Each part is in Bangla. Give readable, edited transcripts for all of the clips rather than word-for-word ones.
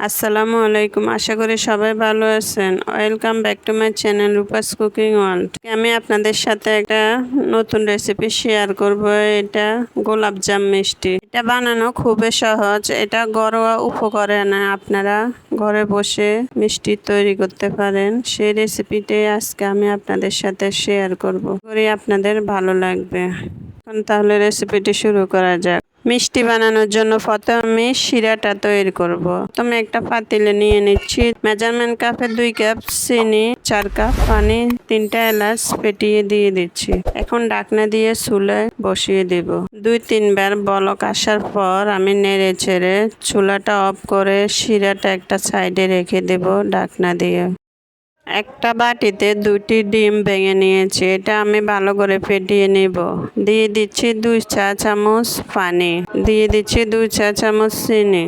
আসসালামু আলাইকুম। আশা করি সবাই ভালো আছেন। Welcome back to my channel Rupa's cooking world. আমি আপনাদের সাথে একটা নতুন রেসিপি শেয়ার করব। এটা গোলাপজাম মিষ্টি। এটা বানানো খুবই সহজ। এটা ঘরোয়া উপকরণে আপনারা ঘরে বসে মিষ্টি তৈরি করতে পারেন। সেই রেসিপিটাই আজকে আমি আপনাদের সাথে শেয়ার করব। করি আপনাদের ভালো লাগবে। তাহলে রেসিপিটি শুরু করা যাক। মিষ্টি বানানোর জন্য প্রথমে আমি শিরাটা তৈরি করব। প্রথমে একটা পাতিলে নিয়ে নিচ্ছি মেজারমেন্ট কাপে 2 কাপ চিনি, 4 কাপ পানি, 3টা এলাচ ফেটিয়ে দিয়ে দিচ্ছি। এখন ঢাকনা দিয়ে চুলায় বসিয়ে দেব। 2-3 বার বলক আসার পর আমি নেড়ে চেড়ে চুলাটা অফ করে শিরাটা একটা সাইডে রেখে দেব ঢাকনা দিয়ে। একটা বাটিতে 2টি ডিম ভেঙে নিয়েছি। এটা আমি ভালো করে ফেটিয়ে নেব। দিয়ে দিচ্ছি 2 চা চামচ পানি, দিয়ে দিচ্ছি 2 চা চামচ চিনি,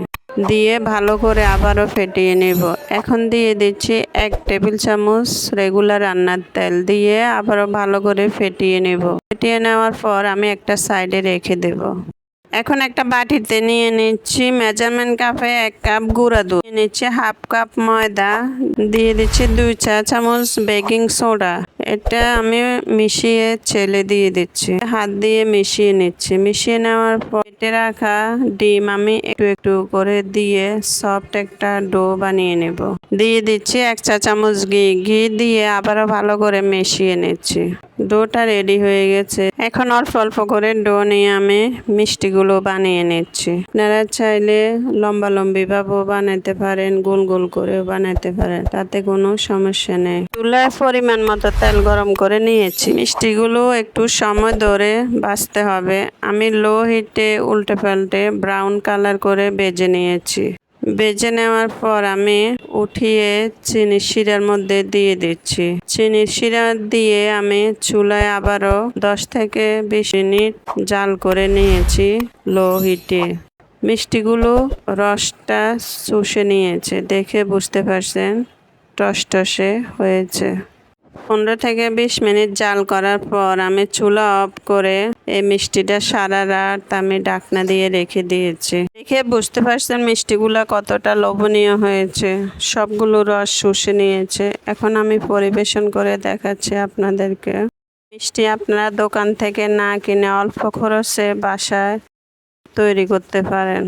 দিয়ে ভালো করে আবারও ফেটিয়ে নেব। এখন দিয়ে দিচ্ছি 1 টেবিল চামচ রেগুলার রান্নার তেল, দিয়ে আবারও ভালো করে ফেটিয়ে নেব। ফেটিয়ে নেওয়ার পর আমি একটা সাইডে রেখে দেব। এখন একটা বাটিতে নিয়ে নিচ্ছি মেজারমেন্ট কাপে 1 কাপ গুঁড়া দুধ, নিয়ে নিচ্ছি হাফ কাপ ময়দা, দিয়ে দিচ্ছি 2 চা চামচ বেকিং সোডা। এটা আমি মিশিয়ে চেলে দিয়ে দিচ্ছি। হাত দিয়ে মিশিয়ে নিচ্ছি। মিশিয়ে নেওয়ার পর কেটে রাখা ডিম আমি একটু একটু করে দিয়ে সফট একটা ডো বানিয়ে নেব। দিয়ে দিচ্ছি 1 চা চামচ ঘি দিয়ে আবারও ভালো করে মিশিয়ে নিচ্ছি। ডোটা রেডি হয়ে গেছে। এখন অল্প অল্প করে ডো নিয়ে আমি মিষ্টিগুলো বানিয়ে নিচ্ছি। আপনারা চাইলে লম্বা লম্বি ভাবেও বানাতে পারেন, গোল গোল করেও বানাতে পারেন, তাতে কোনো সমস্যা নেই। চুলায় পরিমাণ মতো তেল গরম করে নিয়েছি। মিষ্টিগুলো একটু সময় ধরে ভাজতে হবে। আমি লো হিটে উল্টে পাল্টে ব্রাউন কালার করে ভেজে নিয়েছি। ভেজে নেওয়ার পর আমি উঠিয়ে চিনি শিরার মধ্যে দিয়ে দিচ্ছি। চিনি শিরা দিয়ে আমি চুলায় আবারও 10 থেকে 20 মিনিট জাল করে নিয়েছি লো হিটে। মিষ্টিগুলো রসটা চুষে নিয়েছে, দেখে বুঝতে পারছেন টসটসে হয়েছে। 15 থেকে 20 মিনিট জাল করার পর আমি চুলা অফ করে এই মিষ্টিটা সারা রাত আমি ঢাকনা দিয়ে রেখে দিয়েছি। দেখে বুঝতে পারছেন মিষ্টিগুলা কতটা লোভনীয় হয়েছে, সবগুলো রস শুষে নিয়েছে। এখন আমি পরিবেশন করে দেখাচ্ছি আপনাদেরকে। মিষ্টি আপনারা দোকান থেকে না কিনে অল্প খরচে বাসায় তৈরি করতে পারেন।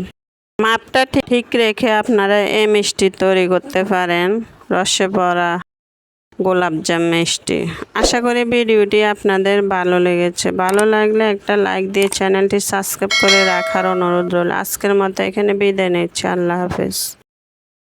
মাপটা ঠিক রেখে আপনারা এই মিষ্টি তৈরি করতে পারেন। রসে ভরা গোলাপজাম মিষ্টি। আশা করি ভিডিওটি আপনাদের ভালো লেগেছে। ভালো লাগলে একটা লাইক দিয়ে চ্যানেলটি সাবস্ক্রাইব করে রাখার অনুরোধ রইল। আজকের মতো এখানে বিদায় নিচ্ছি। আল্লাহ হাফেজ।